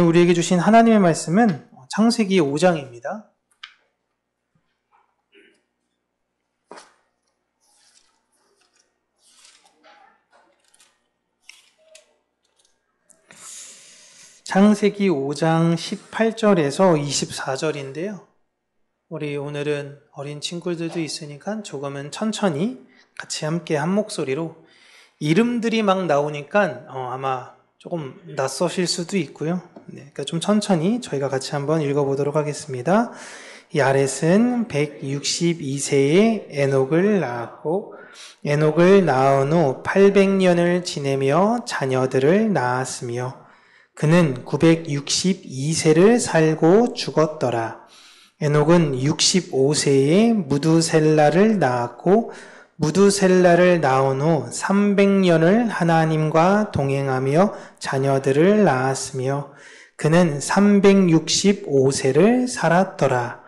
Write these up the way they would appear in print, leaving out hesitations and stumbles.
우리에게 주신 하나님의 말씀은 창세기 5장입니다. 창세기 5장 18절에서 24절인데요. 우리 오늘은 어린 친구들도 있으니까 조금은 천천히 같이 함께 한 목소리로, 이름들이 막 나오니까 아마 조금 낯서실 수도 있고요. 그러니까 좀 천천히 저희가 같이 한번 읽어보도록 하겠습니다. 야렛은 162세에 에녹을 낳았고, 에녹을 낳은 후 800년을 지내며 자녀들을 낳았으며, 그는 962세를 살고 죽었더라. 에녹은 65세에 무두셀라를 낳았고, 무두셀라를 낳은 후 300년을 하나님과 동행하며 자녀들을 낳았으며, 그는 365세를 살았더라.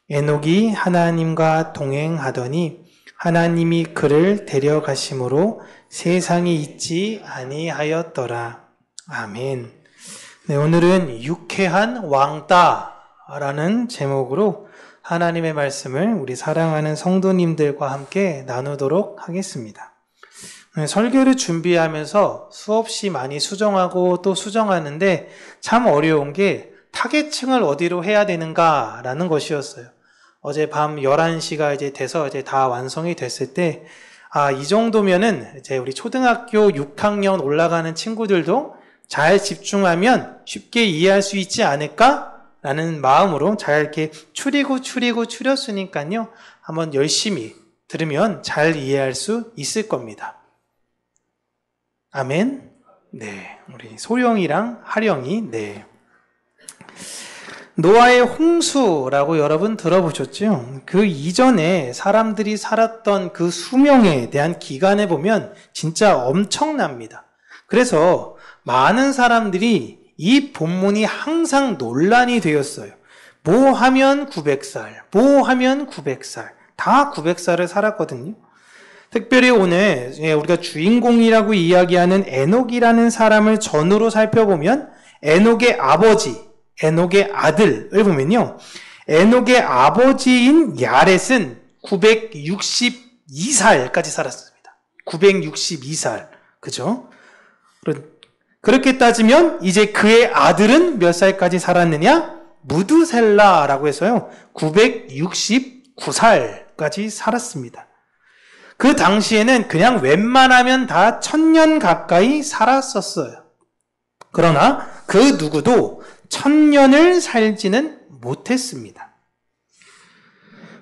에녹이 하나님과 동행하더니 하나님이 그를 데려가심으로 세상에 있지 아니하였더라. 아멘. 네, 오늘은 유쾌한 왕따라는 제목으로 하나님의 말씀을 우리 사랑하는 성도님들과 함께 나누도록 하겠습니다. 네, 설교를 준비하면서 수없이 많이 수정하고 또 수정하는데 참 어려운 게 타겟층을 어디로 해야 되는가라는 것이었어요. 어제 밤 11시가 이제 돼서 이제 다 완성이 됐을 때, 이 정도면은 이제 우리 초등학교 6학년 올라가는 친구들도 잘 집중하면 쉽게 이해할 수 있지 않을까라는 마음으로 잘 이렇게 추렸으니까요. 한번 열심히 들으면 잘 이해할 수 있을 겁니다. 아멘. 네, 우리 소영이랑 하령이, 네. 노아의 홍수라고 여러분 들어보셨죠? 그 이전에 사람들이 살았던 그 수명에 대한 기간에 보면 진짜 엄청납니다. 그래서 많은 사람들이 이 본문이 항상 논란이 되었어요. 뭐 하면 900살, 뭐 하면 900살, 다 900살을 살았거든요. 특별히 오늘 우리가 주인공이라고 이야기하는 에녹이라는 사람을 전후로 살펴보면 에녹의 아버지, 에녹의 아들을 보면요. 에녹의 아버지인 야렛은 962살까지 살았습니다. 962살. 그죠? 그렇게 따지면 이제 그의 아들은 몇 살까지 살았느냐? 무두셀라라고 해서요. 969살까지 살았습니다. 그 당시에는 그냥 웬만하면 다 1000년 가까이 살았었어요. 그러나 그 누구도 1000년을 살지는 못했습니다.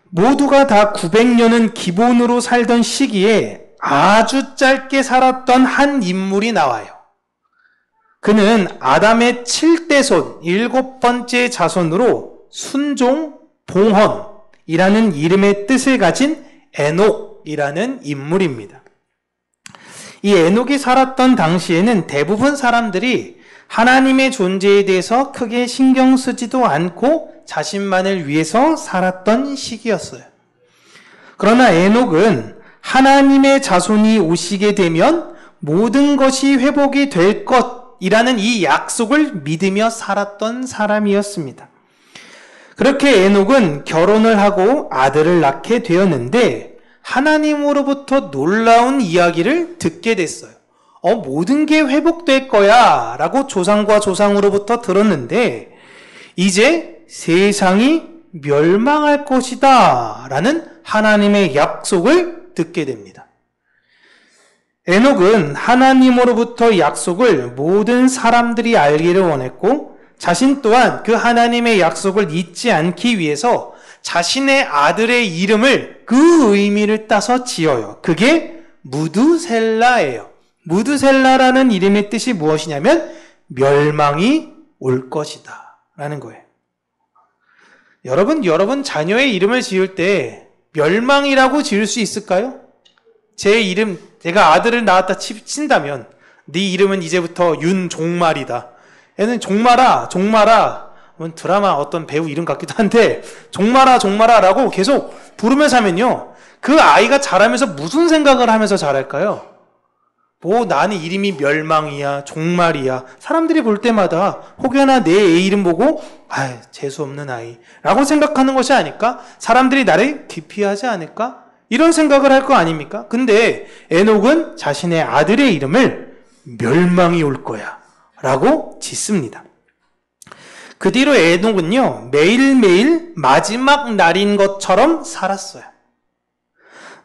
모두가 다 900년은 기본으로 살던 시기에 아주 짧게 살았던 한 인물이 나와요. 그는 아담의 7대손, 7번째 자손으로 순종, 봉헌이라는 이름의 뜻을 가진 에녹이라는 인물입니다. 이 에녹이 살았던 당시에는 대부분 사람들이 하나님의 존재에 대해서 크게 신경 쓰지도 않고 자신만을 위해서 살았던 시기였어요. 그러나 에녹은 하나님의 자손이 오시게 되면 모든 것이 회복이 될 것이라는 이 약속을 믿으며 살았던 사람이었습니다. 그렇게 에녹은 결혼을 하고 아들을 낳게 되었는데 하나님으로부터 놀라운 이야기를 듣게 됐어요. 모든 게 회복될 거야 라고 조상과 조상으로부터 들었는데 이제 세상이 멸망할 것이다 라는 하나님의 약속을 듣게 됩니다. 에녹은 하나님으로부터 약속을 모든 사람들이 알기를 원했고 자신 또한 그 하나님의 약속을 잊지 않기 위해서 자신의 아들의 이름을 그 의미를 따서 지어요. 그게 무두셀라예요. 무두셀라라는 이름의 뜻이 무엇이냐면 멸망이 올 것이다 라는 거예요. 여러분 자녀의 이름을 지을 때 멸망이라고 지을 수 있을까요? 제 이름, 제가 아들을 낳았다 친다면 네 이름은 이제부터 윤종말이다. 얘는 종말아 드라마 어떤 배우 이름 같기도 한데 종말아라고 계속 부르면서 하면요. 그 아이가 자라면서 무슨 생각을 하면서 자랄까요? 뭐 나는 이름이 멸망이야, 종말이야. 사람들이 볼 때마다 혹여나 내 애 이름 보고 재수없는 아이 라고 생각하는 것이 아닐까? 사람들이 나를 기피하지 않을까? 이런 생각을 할 거 아닙니까? 근데 에녹은 자신의 아들의 이름을 멸망이 올 거야 라고 짓습니다. 그 뒤로 에녹은요, 매일매일 마지막 날인 것처럼 살았어요.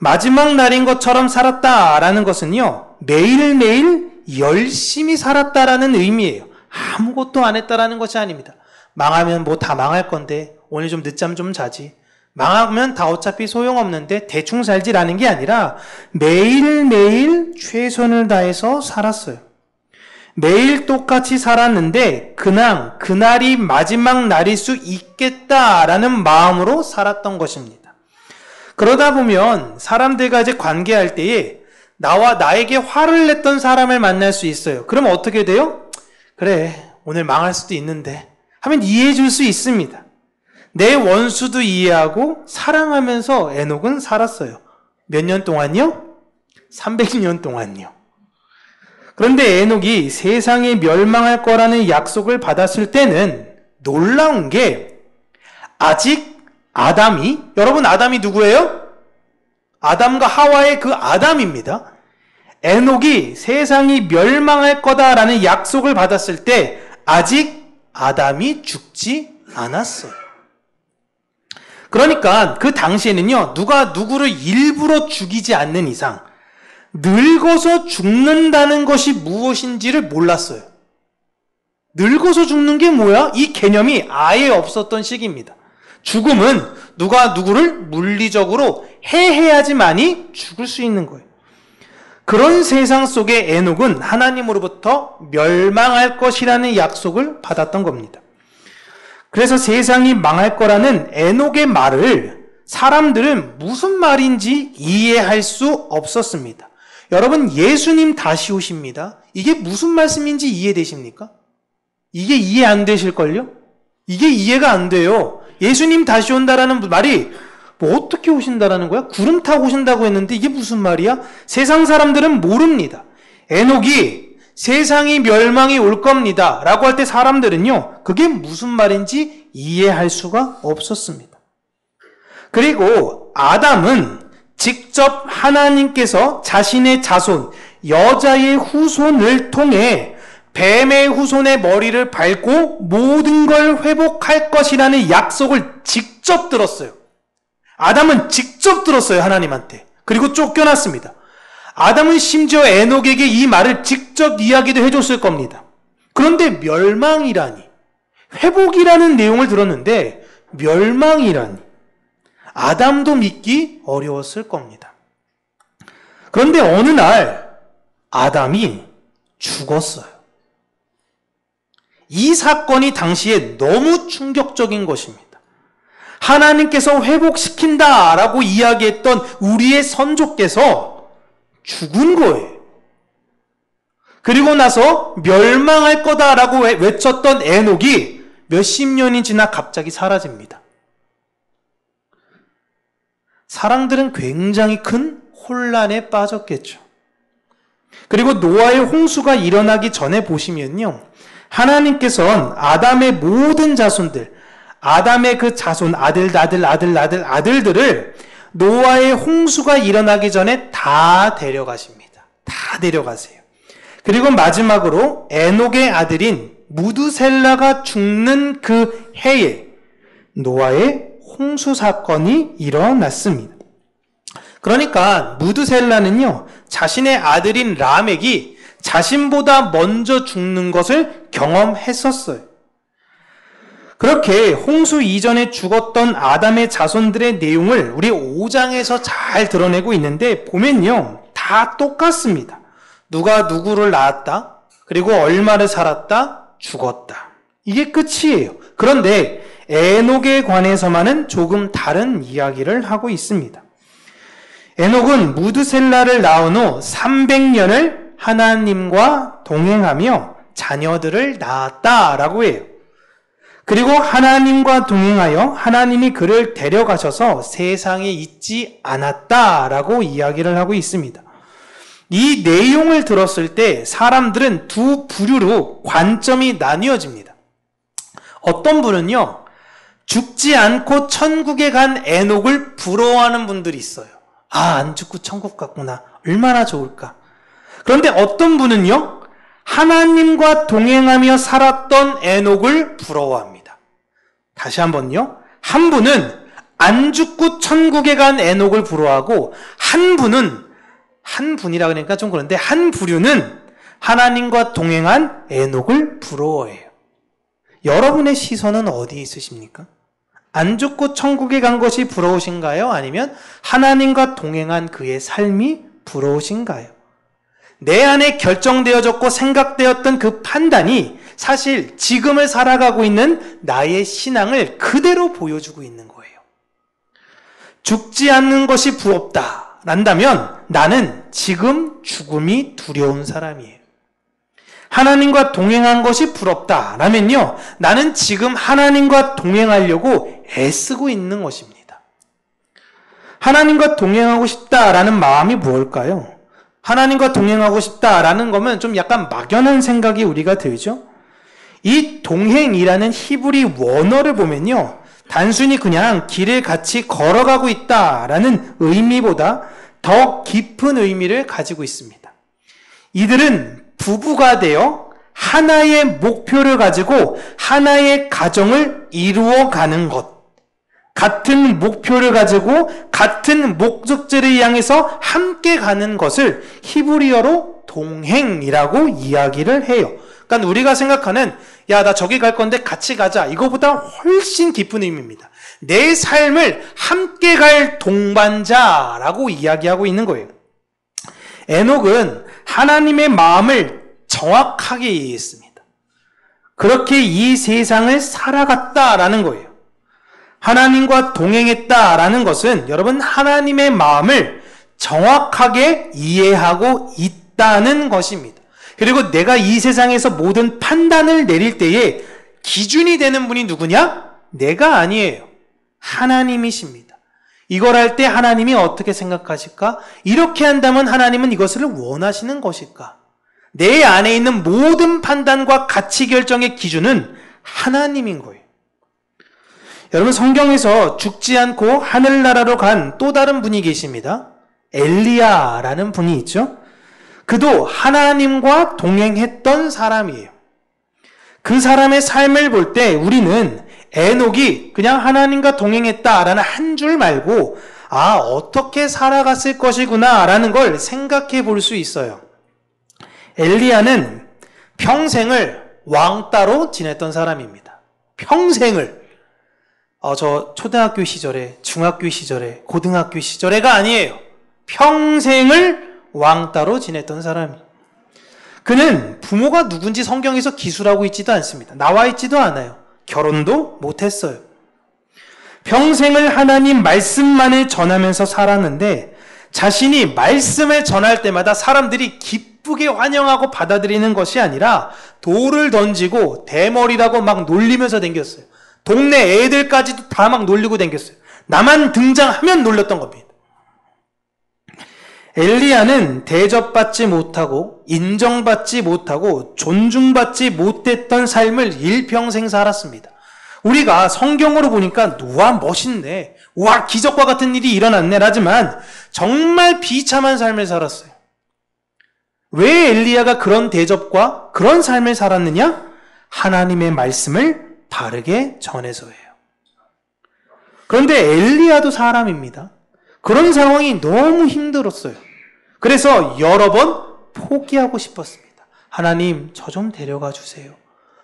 마지막 날인 것처럼 살았다라는 것은요, 매일매일 열심히 살았다라는 의미예요. 아무것도 안 했다라는 것이 아닙니다. 망하면 뭐 다 망할 건데 오늘 좀 늦잠 좀 자지. 망하면 다 어차피 소용없는데 대충 살지라는 게 아니라 매일매일 최선을 다해서 살았어요. 매일 똑같이 살았는데 그날이 마지막 날일 수 있겠다라는 마음으로 살았던 것입니다. 그러다 보면 사람들과 이제 관계할 때에 나와 나에게 화를 냈던 사람을 만날 수 있어요. 그러면 어떻게 돼요? 그래, 오늘 망할 수도 있는데 하면 이해해 줄 수 있습니다. 내 원수도 이해하고 사랑하면서 에녹은 살았어요. 몇 년 동안요? 300년 동안요. 그런데 에녹이 세상이 멸망할 거라는 약속을 받았을 때는 놀라운 게 아직 아담이, 여러분 아담이 누구예요? 아담과 하와의 그 아담입니다. 에녹이 세상이 멸망할 거다라는 약속을 받았을 때 아직 아담이 죽지 않았어요. 그러니까 그 당시에는요, 누가 누구를 일부러 죽이지 않는 이상 늙어서 죽는다는 것이 무엇인지를 몰랐어요. 늙어서 죽는 게 뭐야? 이 개념이 아예 없었던 시기입니다. 죽음은 누가 누구를 물리적으로 해해야지만이 죽을 수 있는 거예요. 그런 세상 속에 에녹은 하나님으로부터 멸망할 것이라는 약속을 받았던 겁니다. 그래서 세상이 망할 거라는 에녹의 말을 사람들은 무슨 말인지 이해할 수 없었습니다. 여러분, 예수님 다시 오십니다. 이게 무슨 말씀인지 이해되십니까? 이게 이해 안 되실걸요? 이게 이해가 안 돼요. 예수님 다시 온다라는 말이 뭐 어떻게 오신다라는 거야? 구름 타고 오신다고 했는데 이게 무슨 말이야? 세상 사람들은 모릅니다. 에녹이 세상이 멸망이 올 겁니다 라고 할 때 사람들은요, 그게 무슨 말인지 이해할 수가 없었습니다. 그리고 아담은 직접 하나님께서 자신의 자손, 여자의 후손을 통해 뱀의 후손의 머리를 밟고 모든 걸 회복할 것이라는 약속을 직접 들었어요. 아담은 직접 들었어요, 하나님한테. 그리고 쫓겨났습니다. 아담은 심지어 에녹에게 이 말을 직접 이야기도 해줬을 겁니다. 그런데 멸망이라니, 회복이라는 내용을 들었는데 멸망이라니, 아담도 믿기 어려웠을 겁니다. 그런데 어느 날 아담이 죽었어요. 이 사건이 당시에 너무 충격적인 것입니다. 하나님께서 회복시킨다라고 이야기했던 우리의 선조께서 죽은 거예요. 그리고 나서 멸망할 거다라고 외쳤던 에녹이 몇십 년이 지나 갑자기 사라집니다. 사람들은 굉장히 큰 혼란에 빠졌겠죠. 그리고 노아의 홍수가 일어나기 전에 보시면요, 하나님께서는 아담의 모든 자손들, 아담의 그 자손, 아들들을 노아의 홍수가 일어나기 전에 다 데려가십니다. 다 데려가세요. 그리고 마지막으로 에녹의 아들인 무드셀라가 죽는 그 해에 노아의 홍수 사건이 일어났습니다. 그러니까 무드셀라는요, 자신의 아들인 라멕이 자신보다 먼저 죽는 것을 경험했었어요. 그렇게 홍수 이전에 죽었던 아담의 자손들의 내용을 우리 5장에서 잘 드러내고 있는데 보면요, 다 똑같습니다. 누가 누구를 낳았다, 그리고 얼마를 살았다, 죽었다. 이게 끝이에요. 그런데 에녹에 관해서만은 조금 다른 이야기를 하고 있습니다. 에녹은 무드셀라를 낳은 후 300년을 하나님과 동행하며 자녀들을 낳았다라고 해요. 그리고 하나님과 동행하여 하나님이 그를 데려가셔서 세상에 있지 않았다라고 이야기를 하고 있습니다. 이 내용을 들었을 때 사람들은 두 부류로 관점이 나뉘어집니다. 어떤 분은요, 죽지 않고 천국에 간 에녹을 부러워하는 분들이 있어요. 아, 안 죽고 천국 갔구나. 얼마나 좋을까. 그런데 어떤 분은요, 하나님과 동행하며 살았던 에녹을 부러워합니다. 다시 한번요. 한 분은 안 죽고 천국에 간 에녹을 부러워하고, 한 분이라 그러니까 좀 그런데 한 부류는 하나님과 동행한 에녹을 부러워해요. 여러분의 시선은 어디에 있으십니까? 안 죽고 천국에 간 것이 부러우신가요? 아니면 하나님과 동행한 그의 삶이 부러우신가요? 내 안에 결정되어졌고 생각되었던 그 판단이 사실 지금을 살아가고 있는 나의 신앙을 그대로 보여주고 있는 거예요. 죽지 않는 것이 부럽다 란다면 나는 지금 죽음이 두려운 사람이에요. 하나님과 동행한 것이 부럽다 라면요, 나는 지금 하나님과 동행하려고 애쓰고 있는 것입니다. 하나님과 동행하고 싶다라는 마음이 무엇일까요? 하나님과 동행하고 싶다라는 거면 좀 약간 막연한 생각이 우리가 들죠? 이 동행이라는 히브리 원어를 보면요, 단순히 그냥 길을 같이 걸어가고 있다라는 의미보다 더 깊은 의미를 가지고 있습니다. 이들은 부부가 되어 하나의 목표를 가지고 하나의 가정을 이루어가는 것, 같은 목표를 가지고 같은 목적지를 향해서 함께 가는 것을 히브리어로 동행이라고 이야기를 해요. 그러니까 우리가 생각하는 야, 나 저기 갈 건데 같이 가자, 이거보다 훨씬 깊은 의미입니다. 내 삶을 함께 갈 동반자라고 이야기하고 있는 거예요. 에녹은 하나님의 마음을 정확하게 이해했습니다. 그렇게 이 세상을 살아갔다라는 거예요. 하나님과 동행했다라는 것은 여러분 하나님의 마음을 정확하게 이해하고 있다는 것입니다. 그리고 내가 이 세상에서 모든 판단을 내릴 때에 기준이 되는 분이 누구냐? 내가 아니에요. 하나님이십니다. 이걸 할 때 하나님이 어떻게 생각하실까? 이렇게 한다면 하나님은 이것을 원하시는 것일까? 내 안에 있는 모든 판단과 가치 결정의 기준은 하나님인 거예요. 여러분, 성경에서 죽지 않고 하늘나라로 간 또 다른 분이 계십니다. 엘리야라는 분이 있죠. 그도 하나님과 동행했던 사람이에요. 그 사람의 삶을 볼 때 우리는 에녹이 그냥 하나님과 동행했다라는 한 줄 말고 아, 어떻게 살아갔을 것이구나 라는 걸 생각해 볼 수 있어요. 엘리야는 평생을 왕따로 지냈던 사람입니다. 평생을. 저 초등학교 시절에, 중학교 시절에, 고등학교 시절에가 아니에요. 평생을 왕따로 지냈던 사람이에요. 그는 부모가 누군지 성경에서 기술하고 있지도 않습니다. 나와 있지도 않아요. 결혼도 못했어요. 평생을 하나님 말씀만을 전하면서 살았는데 자신이 말씀을 전할 때마다 사람들이 기쁘게 환영하고 받아들이는 것이 아니라 돌을 던지고 대머리라고 막 놀리면서 댕겼어요. 동네 애들까지도 다 막 놀리고 댕겼어요. 나만 등장하면 놀렸던 겁니다. 엘리야는 대접받지 못하고 인정받지 못하고 존중받지 못했던 삶을 일평생 살았습니다. 우리가 성경으로 보니까 우와 멋있네, 우와 기적과 같은 일이 일어났네 라지만 정말 비참한 삶을 살았어요. 왜 엘리야가 그런 대접과 그런 삶을 살았느냐? 하나님의 말씀을 바르게 전해서예요. 그런데 엘리야도 사람입니다. 그런 상황이 너무 힘들었어요. 그래서 여러 번 포기하고 싶었습니다. 하나님, 저 좀 데려가 주세요.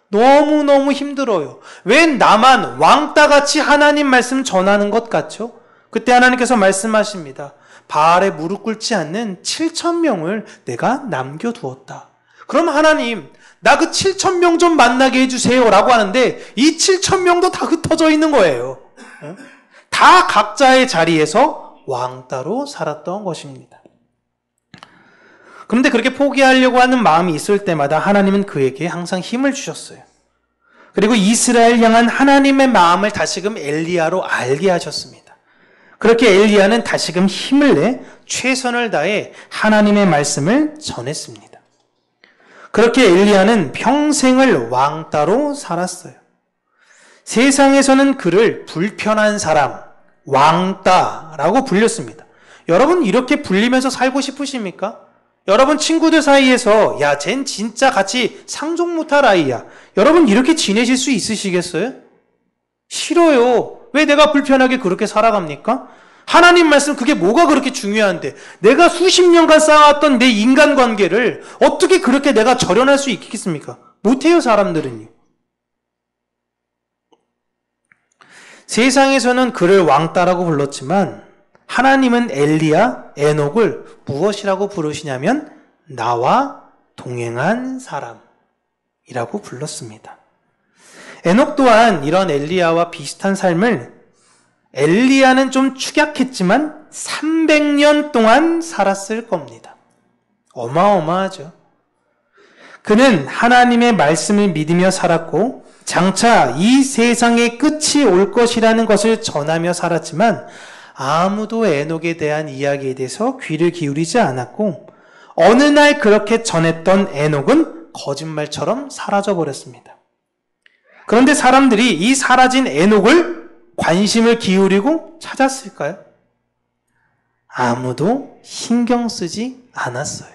너무너무 힘들어요. 왜 나만 왕따같이 하나님 말씀 전하는 것 같죠? 그때 하나님께서 말씀하십니다. 바알에 무릎 꿇지 않는 7,000명을 내가 남겨두었다. 그럼 하나님, 나 그 7,000명 좀 만나게 해주세요 라고 하는데 이 7,000명도 다 흩어져 있는 거예요. 다 각자의 자리에서 왕따로 살았던 것입니다. 그런데 그렇게 포기하려고 하는 마음이 있을 때마다 하나님은 그에게 항상 힘을 주셨어요. 그리고 이스라엘 향한 하나님의 마음을 다시금 엘리야로 알게 하셨습니다. 그렇게 엘리야는 다시금 힘을 내 최선을 다해 하나님의 말씀을 전했습니다. 그렇게 엘리야는 평생을 왕따로 살았어요. 세상에서는 그를 불편한 사람, 왕따라고 불렸습니다. 여러분 이렇게 불리면서 살고 싶으십니까? 여러분 친구들 사이에서 야, 쟨 진짜 같이 상종 못할 아이야. 여러분 이렇게 지내실 수 있으시겠어요? 싫어요. 왜 내가 불편하게 그렇게 살아갑니까? 하나님 말씀 그게 뭐가 그렇게 중요한데 내가 수십 년간 쌓아왔던 내 인간관계를 어떻게 그렇게 내가 절연할 수 있겠습니까? 못해요, 사람들은요. 세상에서는 그를 왕따라고 불렀지만 하나님은 엘리야, 에녹을 무엇이라고 부르시냐면 나와 동행한 사람이라고 불렀습니다. 에녹 또한 이런 엘리야와 비슷한 삶을 엘리야는 좀 축약했지만 300년 동안 살았을 겁니다. 어마어마하죠. 그는 하나님의 말씀을 믿으며 살았고 장차 이 세상의 끝이 올 것이라는 것을 전하며 살았지만 아무도 에녹에 대한 이야기에 대해서 귀를 기울이지 않았고 어느 날 그렇게 전했던 에녹은 거짓말처럼 사라져버렸습니다. 그런데 사람들이 이 사라진 에녹을 관심을 기울이고 찾았을까요? 아무도 신경 쓰지 않았어요.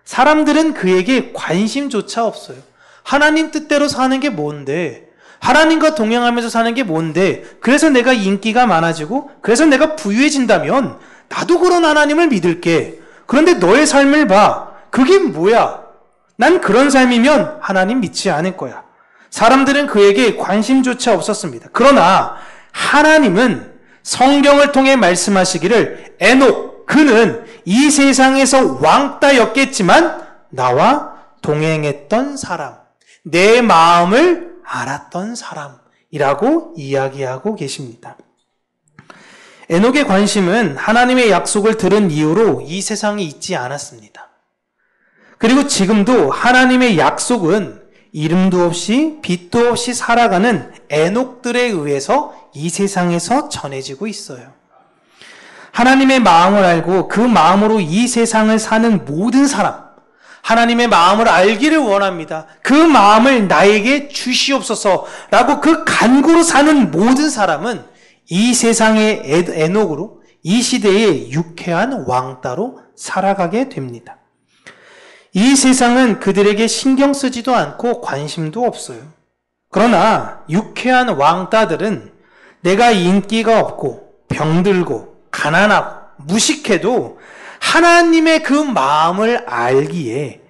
사람들은 그에게 관심조차 없어요. 하나님 뜻대로 사는 게 뭔데? 하나님과 동행하면서 사는 게 뭔데? 그래서 내가 인기가 많아지고 그래서 내가 부유해진다면 나도 그런 하나님을 믿을게. 그런데 너의 삶을 봐. 그게 뭐야? 난 그런 삶이면 하나님 믿지 않을 거야. 사람들은 그에게 관심조차 없었습니다. 그러나 하나님은 성경을 통해 말씀하시기를 에녹, 그는 이 세상에서 왕따였겠지만 나와 동행했던 사람, 내 마음을 알았던 사람이라고 이야기하고 계십니다. 에녹의 관심은 하나님의 약속을 들은 이후로 이 세상에 있지 않았습니다. 그리고 지금도 하나님의 약속은 이름도 없이 빛도 없이 살아가는 에녹들에 의해서 이 세상에서 전해지고 있어요. 하나님의 마음을 알고 그 마음으로 이 세상을 사는 모든 사람, 하나님의 마음을 알기를 원합니다. 그 마음을 나에게 주시옵소서라고 그 간구로 사는 모든 사람은 이 세상의 에녹으로 이 시대의 유쾌한 왕따로 살아가게 됩니다. 이 세상은 그들에게 신경 쓰지도 않고 관심도 없어요. 그러나 유쾌한 왕따들은 내가 인기가 없고 병들고 가난하고 무식해도 하나님의 그 마음을 알기에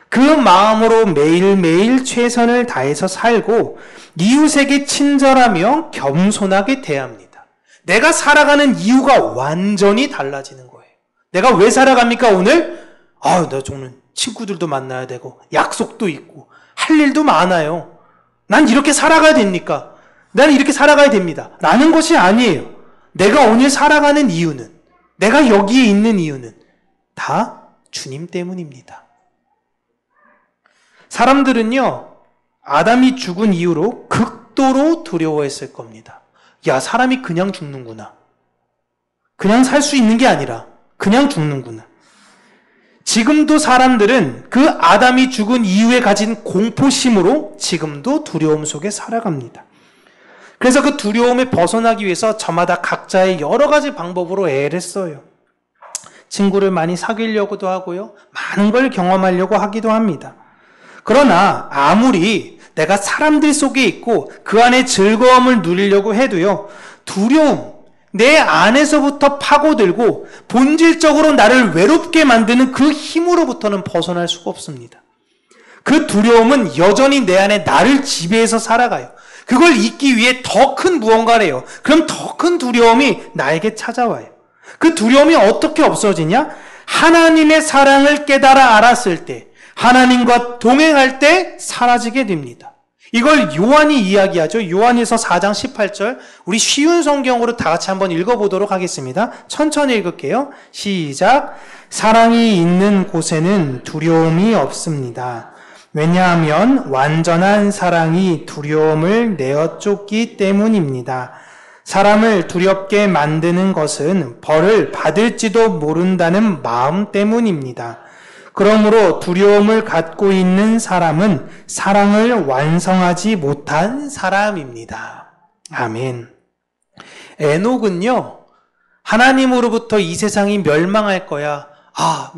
그 마음으로 매일매일 최선을 다해서 살고 이웃에게 친절하며 겸손하게 대합니다. 내가 살아가는 이유가 완전히 달라지는 거예요. 내가 왜 살아갑니까 오늘? 나 저는 친구들도 만나야 되고 약속도 있고 할 일도 많아요. 난 이렇게 살아가야 됩니까? 나는 이렇게 살아가야 됩니다. 라는 것이 아니에요. 내가 오늘 살아가는 이유는, 내가 여기에 있는 이유는 다 주님 때문입니다. 사람들은요, 아담이 죽은 이후로 극도로 두려워했을 겁니다. 야, 사람이 그냥 죽는구나. 그냥 살 수 있는 게 아니라 그냥 죽는구나. 지금도 사람들은 그 아담이 죽은 이후에 가진 공포심으로 지금도 두려움 속에 살아갑니다. 그래서 그 두려움에 벗어나기 위해서 저마다 각자의 여러 가지 방법으로 애를 써요. 친구를 많이 사귀려고도 하고요. 많은 걸 경험하려고 하기도 합니다. 그러나 아무리 내가 사람들 속에 있고 그 안에 즐거움을 누리려고 해도요. 두려움, 내 안에서부터 파고들고 본질적으로 나를 외롭게 만드는 그 힘으로부터는 벗어날 수가 없습니다. 그 두려움은 여전히 내 안에 나를 지배해서 살아가요. 그걸 잊기 위해 더 큰 무언가를 해요. 그럼 더 큰 두려움이 나에게 찾아와요. 그 두려움이 어떻게 없어지냐? 하나님의 사랑을 깨달아 알았을 때, 하나님과 동행할 때 사라지게 됩니다. 이걸 요한이 이야기하죠. 요한일서 4장 18절. 우리 쉬운 성경으로 다 같이 한번 읽어보도록 하겠습니다. 천천히 읽을게요. 시작. 사랑이 있는 곳에는 두려움이 없습니다. 왜냐하면 완전한 사랑이 두려움을 내어 쫓기 때문입니다. 사람을 두렵게 만드는 것은 벌을 받을지도 모른다는 마음 때문입니다. 그러므로 두려움을 갖고 있는 사람은 사랑을 완성하지 못한 사람입니다. 아멘. 에녹은요, 하나님으로부터 이 세상이 멸망할 거야.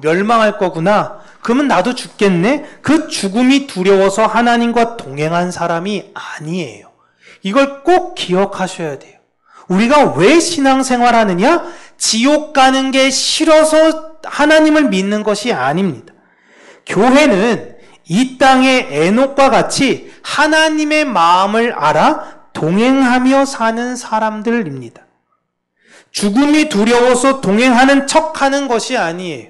멸망할 거구나. 그러면 나도 죽겠네? 그 죽음이 두려워서 하나님과 동행한 사람이 아니에요. 이걸 꼭 기억하셔야 돼요. 우리가 왜 신앙생활 하느냐? 지옥 가는 게 싫어서 하나님을 믿는 것이 아닙니다. 교회는 이 땅의 에녹과 같이 하나님의 마음을 알아 동행하며 사는 사람들입니다. 죽음이 두려워서 동행하는 척하는 것이 아니에요.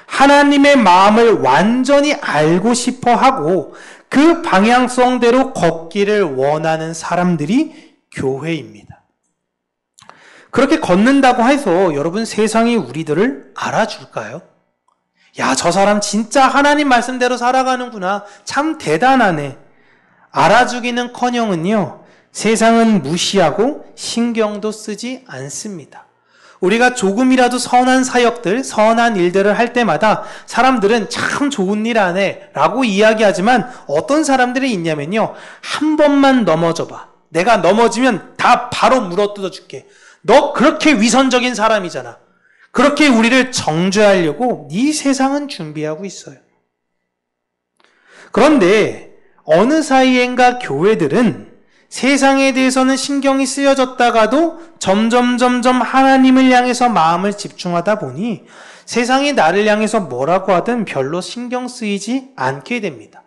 하나님의 마음을 완전히 알고 싶어 하고 그 방향성대로 걷기를 원하는 사람들이 교회입니다. 그렇게 걷는다고 해서 여러분 세상이 우리들을 알아줄까요? 야, 저 사람 진짜 하나님 말씀대로 살아가는구나. 참 대단하네. 알아주기는커녕은요, 세상은 무시하고 신경도 쓰지 않습니다. 우리가 조금이라도 선한 사역들, 선한 일들을 할 때마다 사람들은 참 좋은 일 하네 라고 이야기하지만 어떤 사람들이 있냐면요, 한 번만 넘어져봐. 내가 넘어지면 다 바로 물어뜯어 줄게. 너 그렇게 위선적인 사람이잖아. 그렇게 우리를 정죄하려고 이 세상은 준비하고 있어요. 그런데 어느 사이엔가 교회들은 세상에 대해서는 신경이 쓰여졌다가도 점점 하나님을 향해서 마음을 집중하다 보니 세상이 나를 향해서 뭐라고 하든 별로 신경 쓰이지 않게 됩니다.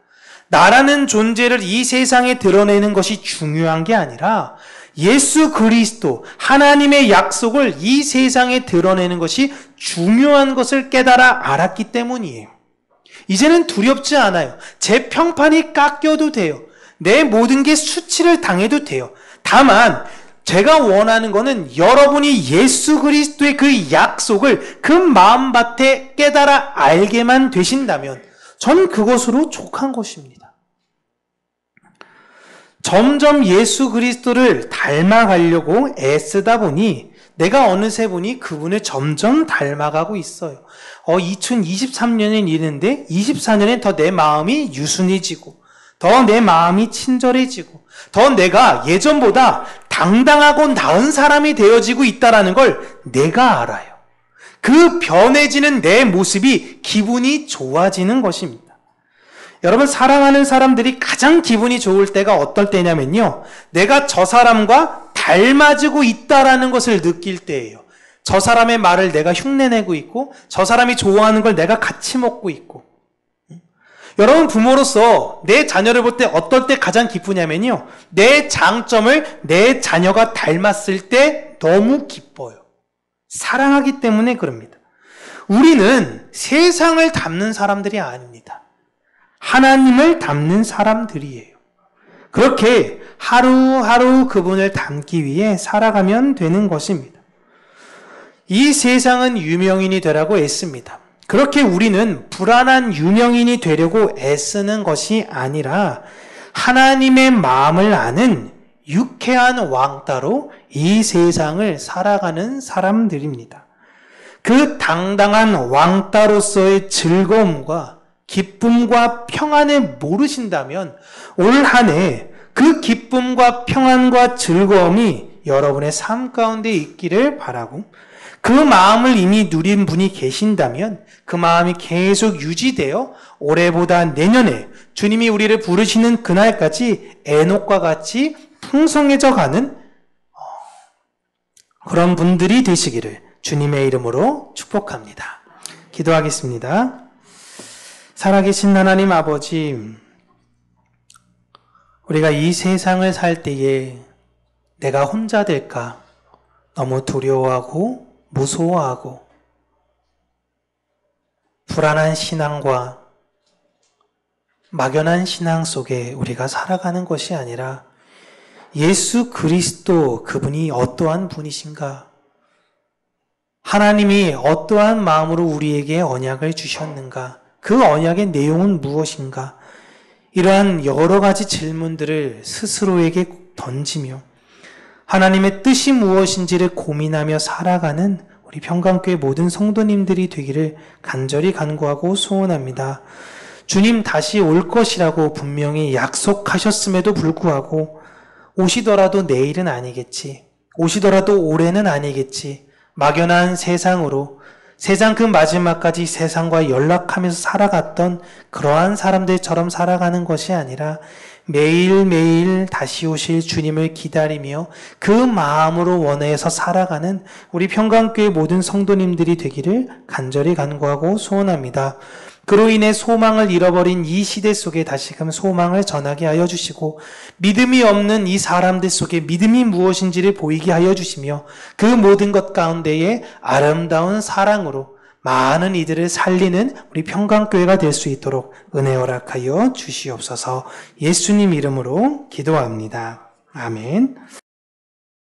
나라는 존재를 이 세상에 드러내는 것이 중요한 게 아니라 예수 그리스도, 하나님의 약속을 이 세상에 드러내는 것이 중요한 것을 깨달아 알았기 때문이에요. 이제는 두렵지 않아요. 제 평판이 깎여도 돼요. 내 모든 게 수치를 당해도 돼요. 다만 제가 원하는 거는 여러분이 예수 그리스도의 그 약속을 그 마음밭에 깨달아 알게만 되신다면 전 그것으로 족한 것입니다. 점점 예수 그리스도를 닮아가려고 애쓰다 보니 내가 어느새 보니 그분을 점점 닮아가고 있어요. 2023년엔 이랬는데 24년엔 더 내 마음이 유순해지고 더 내 마음이 친절해지고 더 내가 예전보다 당당하고 나은 사람이 되어지고 있다는 걸 내가 알아요. 그 변해지는 내 모습이 기분이 좋아지는 것입니다. 여러분, 사랑하는 사람들이 가장 기분이 좋을 때가 어떨 때냐면요, 내가 저 사람과 닮아지고 있다라는 것을 느낄 때예요. 저 사람의 말을 내가 흉내내고 있고 저 사람이 좋아하는 걸 내가 같이 먹고 있고. 여러분, 부모로서 내 자녀를 볼 때 어떨 때 가장 기쁘냐면요, 내 장점을 내 자녀가 닮았을 때 너무 기뻐요. 사랑하기 때문에 그럽니다. 우리는 세상을 닮는 사람들이 아닙니다. 하나님을 닮는 사람들이에요. 그렇게 하루하루 그분을 닮기 위해 살아가면 되는 것입니다. 이 세상은 유명인이 되라고 애씁니다. 그렇게 우리는 불안한 유명인이 되려고 애쓰는 것이 아니라 하나님의 마음을 아는 유쾌한 왕따로 이 세상을 살아가는 사람들입니다. 그 당당한 왕따로서의 즐거움과 기쁨과 평안을 모르신다면 올 한 해 그 기쁨과 평안과 즐거움이 여러분의 삶 가운데 있기를 바라고, 그 마음을 이미 누린 분이 계신다면 그 마음이 계속 유지되어 올해보다 내년에 주님이 우리를 부르시는 그날까지 에녹과 같이 풍성해져 가는 그런 분들이 되시기를 주님의 이름으로 축복합니다. 기도하겠습니다. 살아계신 하나님 아버지, 우리가 이 세상을 살 때에 내가 혼자 될까 너무 두려워하고 무서워하고 불안한 신앙과 막연한 신앙 속에 우리가 살아가는 것이 아니라 예수 그리스도 그분이 어떠한 분이신가, 하나님이 어떠한 마음으로 우리에게 언약을 주셨는가, 그 언약의 내용은 무엇인가, 이러한 여러 가지 질문들을 스스로에게 던지며 하나님의 뜻이 무엇인지를 고민하며 살아가는 우리 평강교회 모든 성도님들이 되기를 간절히 간구하고 소원합니다. 주님 다시 올 것이라고 분명히 약속하셨음에도 불구하고 오시더라도 내일은 아니겠지. 오시더라도 올해는 아니겠지. 막연한 세상으로 세상 그 마지막까지 세상과 연락하면서 살아갔던 그러한 사람들처럼 살아가는 것이 아니라 매일매일 다시 오실 주님을 기다리며 그 마음으로 원해서 살아가는 우리 평강교회 모든 성도님들이 되기를 간절히 간구하고 소원합니다. 그로 인해 소망을 잃어버린 이 시대 속에 다시금 소망을 전하게 하여 주시고 믿음이 없는 이 사람들 속에 믿음이 무엇인지를 보이게 하여 주시며 그 모든 것 가운데에 아름다운 사랑으로 많은 이들을 살리는 우리 평강교회가 될 수 있도록 은혜 허락하여 주시옵소서. 예수님 이름으로 기도합니다. 아멘.